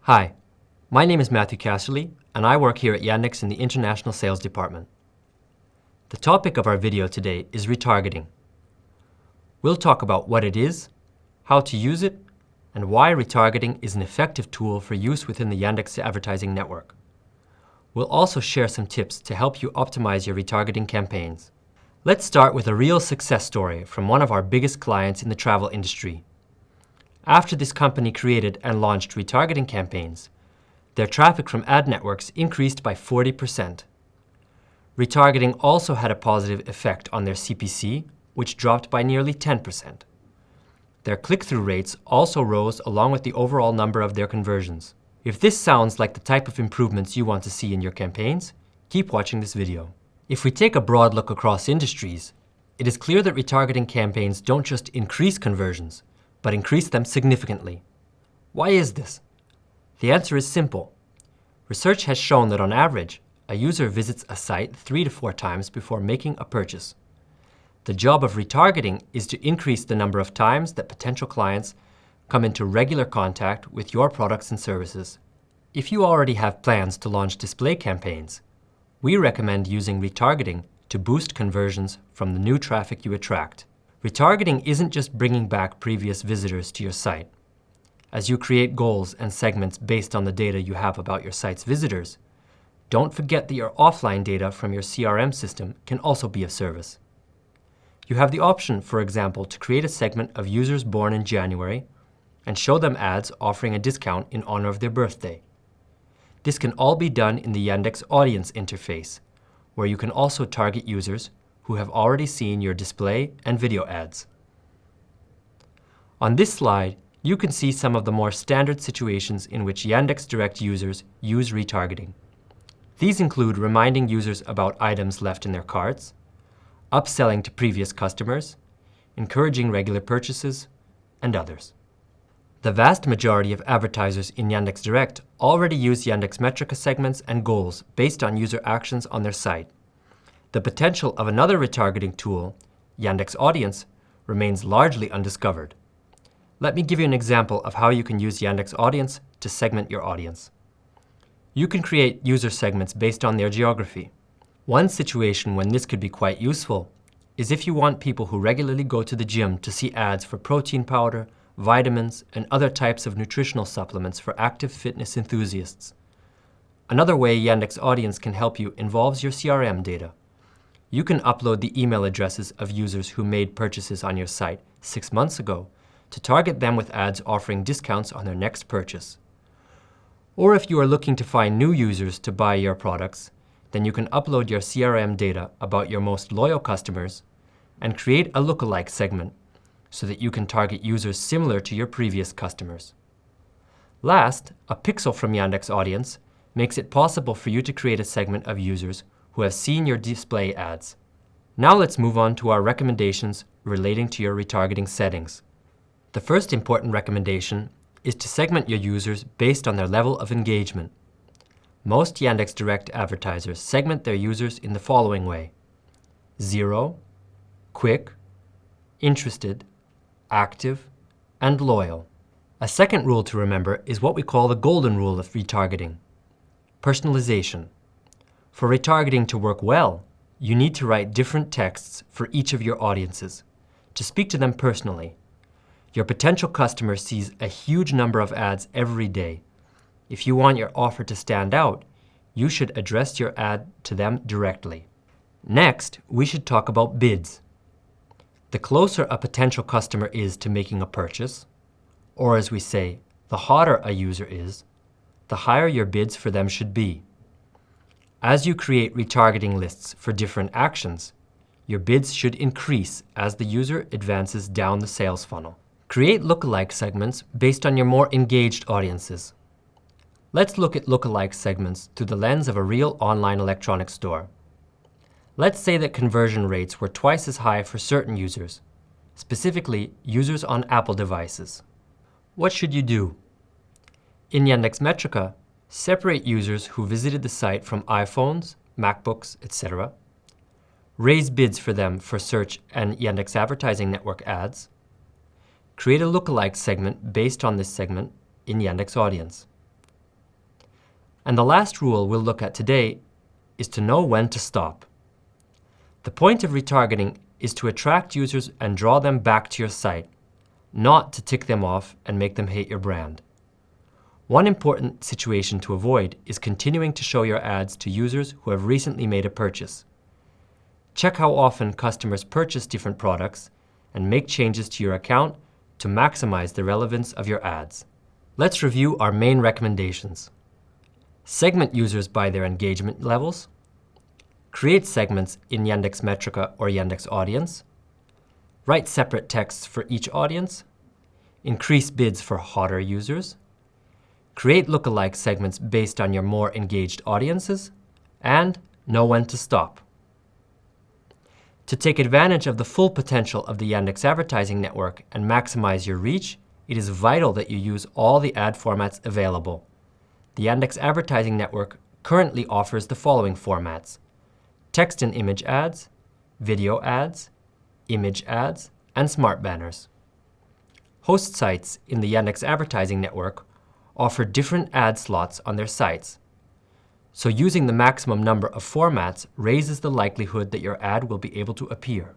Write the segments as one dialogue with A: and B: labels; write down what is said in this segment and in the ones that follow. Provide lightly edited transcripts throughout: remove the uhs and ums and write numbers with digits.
A: Hi, my name is Matthew Casserly, and I work here at Yandex in the International Sales Department. The topic of our video today is retargeting. We'll talk about what it is, how to use it, and why retargeting is an effective tool for use within the Yandex Advertising Network. We'll also share some tips to help you optimize your retargeting campaigns. Let's start with a real success story from one of our biggest clients in the travel industry. After this company created and launched retargeting campaigns, their traffic from ad networks increased by 40%. Retargeting also had a positive effect on their CPC, which dropped by nearly 10%. Their click-through rates also rose along with the overall number of their conversions. If this sounds like the type of improvements you want to see in your campaigns, keep watching this video. If we take a broad look across industries, it is clear that retargeting campaigns don't just increase conversions, but increase them significantly. Why is this? The answer is simple. Research has shown that on average, a user visits a site 3 to 4 times before making a purchase. The job of retargeting is to increase the number of times that potential clients come into regular contact with your products and services. If you already have plans to launch display campaigns, we recommend using retargeting to boost conversions from the new traffic you attract. Retargeting isn't just bringing back previous visitors to your site. As you create goals and segments based on the data you have about your site's visitors, don't forget that your offline data from your CRM system can also be of service. You have the option, for example, to create a segment of users born in January and show them ads offering a discount in honor of their birthday. This can all be done in the Yandex Audience interface, where you can also target users who have already seen your display and video ads. On this slide, you can see some of the more standard situations in which Yandex.Direct users use retargeting. These include reminding users about items left in their carts, upselling to previous customers, encouraging regular purchases, and others. The vast majority of advertisers in Yandex.Direct already use Yandex Metrica segments and goals based on user actions on their site. The potential of another retargeting tool, Yandex Audience, remains largely undiscovered. Let me give you an example of how you can use Yandex Audience to segment your audience. You can create user segments based on their geography. One situation when this could be quite useful is if you want people who regularly go to the gym to see ads for protein powder, vitamins, and other types of nutritional supplements for active fitness enthusiasts. Another way Yandex Audience can help you involves your CRM data. You can upload the email addresses of users who made purchases on your site 6 months ago to target them with ads offering discounts on their next purchase. Or if you are looking to find new users to buy your products, then you can upload your CRM data about your most loyal customers and create a lookalike segment so that you can target users similar to your previous customers. Last, a pixel from Yandex Audience makes it possible for you to create a segment of users who have seen your display ads. Now let's move on to our recommendations relating to your retargeting settings. The first important recommendation is to segment your users based on their level of engagement. Most Yandex.Direct advertisers segment their users in the following way: 0, quick, interested, active, and loyal. A second rule to remember is what we call the golden rule of retargeting: personalization. For retargeting to work well, you need to write different texts for each of your audiences to speak to them personally. Your potential customer sees a huge number of ads every day. If you want your offer to stand out, you should address your ad to them directly. Next, we should talk about bids. The closer a potential customer is to making a purchase, or as we say, the hotter a user is, the higher your bids for them should be. As you create retargeting lists for different actions, your bids should increase as the user advances down the sales funnel. Create lookalike segments based on your more engaged audiences. Let's look at lookalike segments through the lens of a real online electronics store. Let's say that conversion rates were twice as high for certain users, specifically users on Apple devices. What should you do? In Yandex Metrica, separate users who visited the site from iPhones, MacBooks, etc. Raise bids for them for search and Yandex Advertising Network ads. Create a lookalike segment based on this segment in Yandex Audience. And the last rule we'll look at today is to know when to stop. The point of retargeting is to attract users and draw them back to your site, not to tick them off and make them hate your brand. One important situation to avoid is continuing to show your ads to users who have recently made a purchase. Check how often customers purchase different products and make changes to your account to maximize the relevance of your ads. Let's review our main recommendations. Segment users by their engagement levels. Create segments in Yandex Metrica or Yandex Audience. Write separate texts for each audience. Increase bids for hotter users. Create lookalike segments based on your more engaged audiences. And know when to stop. To take advantage of the full potential of the Yandex Advertising Network and maximize your reach, it is vital that you use all the ad formats available. The Yandex Advertising Network currently offers the following formats: text and image ads, video ads, image ads, and smart banners. Host sites in the Yandex Advertising Network offer different ad slots on their sites, so using the maximum number of formats raises the likelihood that your ad will be able to appear.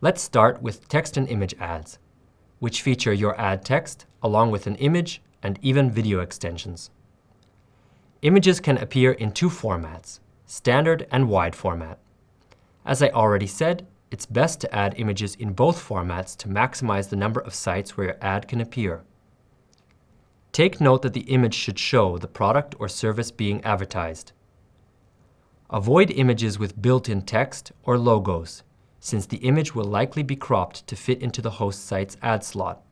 A: Let's start with text and image ads, which feature your ad text along with an image and even video extensions. Images can appear in two formats, standard and wide format. As I already said, it's best to add images in both formats to maximize the number of sites where your ad can appear. Take note that the image should show the product or service being advertised. Avoid images with built-in text or logos, since the image will likely be cropped to fit into the host site's ad slot.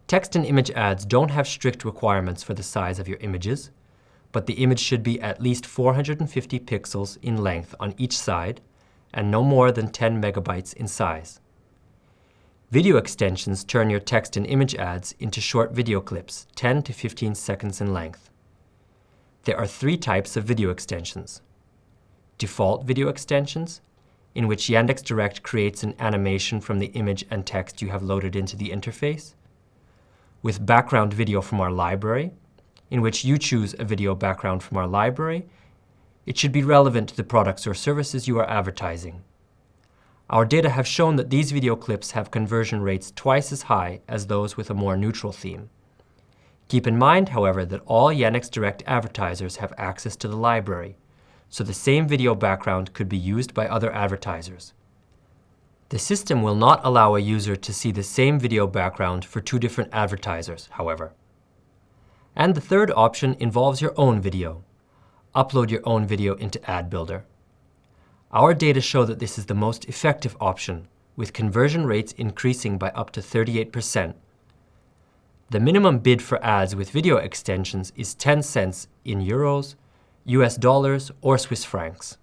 A: Text and image ads don't have strict requirements for the size of your images, but the image should be at least 450 pixels in length on each side and no more than 10 megabytes in size. Video extensions turn your text and image ads into short video clips, 10 to 15 seconds in length. There are three types of video extensions. Default video extensions, in which Yandex.Direct creates an animation from the image and text you have loaded into the interface. With background video from our library, in which you choose a video background from our library. It should be relevant to the products or services you are advertising. Our data have shown that these video clips have conversion rates twice as high as those with a more neutral theme. Keep in mind, however, that all Yandex.Direct advertisers have access to the library, so the same video background could be used by other advertisers. The system will not allow a user to see the same video background for two different advertisers, however. And the third option involves your own video. Upload your own video into Ad Builder. Our data show that this is the most effective option, with conversion rates increasing by up to 38%. The minimum bid for ads with video extensions is 10 cents in euros, US dollars, or Swiss francs.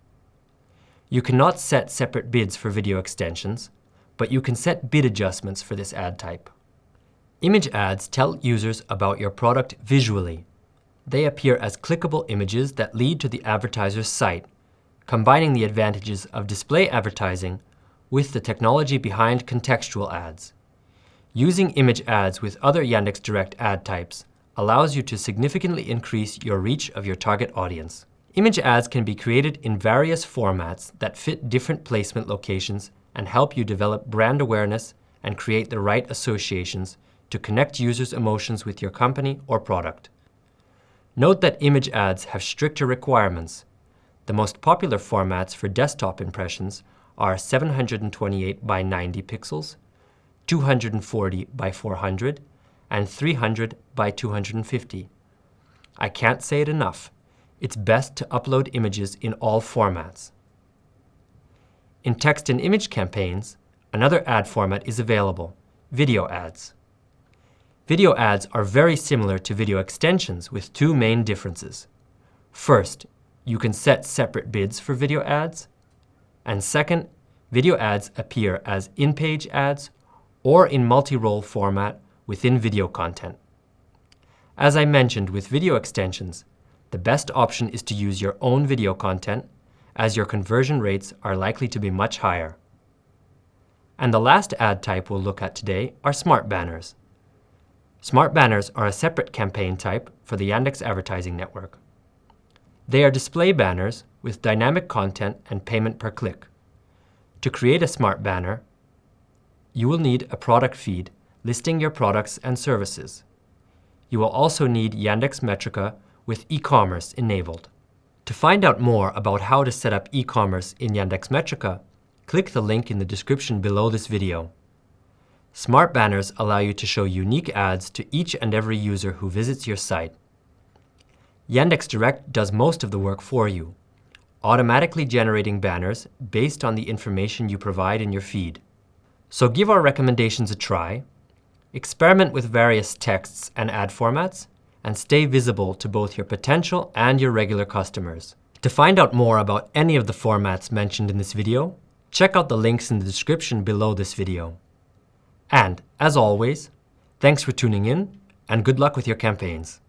A: You cannot set separate bids for video extensions, but you can set bid adjustments for this ad type. Image ads tell users about your product visually. They appear as clickable images that lead to the advertiser's site, combining the advantages of display advertising with the technology behind contextual ads. Using image ads with other Yandex.Direct ad types allows you to significantly increase your reach of your target audience. Image ads can be created in various formats that fit different placement locations and help you develop brand awareness and create the right associations to connect users' emotions with your company or product. Note that image ads have stricter requirements. The most popular formats for desktop impressions are 728 by 90 pixels, 240 by 400, and 300 by 250. I can't say it enough. It's best to upload images in all formats. In text and image campaigns, another ad format is available: video ads. Video ads are very similar to video extensions with two main differences. First, you can set separate bids for video ads. And second, video ads appear as in-page ads or in multi-role format within video content. As I mentioned with video extensions, the best option is to use your own video content, as your conversion rates are likely to be much higher. And the last ad type we'll look at today are smart banners. Smart banners are a separate campaign type for the Yandex Advertising Network. They are display banners with dynamic content and payment per click. To create a smart banner, you will need a product feed listing your products and services. You will also need Yandex Metrica with e-commerce enabled. To find out more about how to set up e-commerce in Yandex Metrica, click the link in the description below this video. Smart banners allow you to show unique ads to each and every user who visits your site. Yandex.Direct does most of the work for you, automatically generating banners based on the information you provide in your feed. So give our recommendations a try, experiment with various texts and ad formats, and stay visible to both your potential and your regular customers. To find out more about any of the formats mentioned in this video, check out the links in the description below this video. And, as always, thanks for tuning in, and good luck with your campaigns.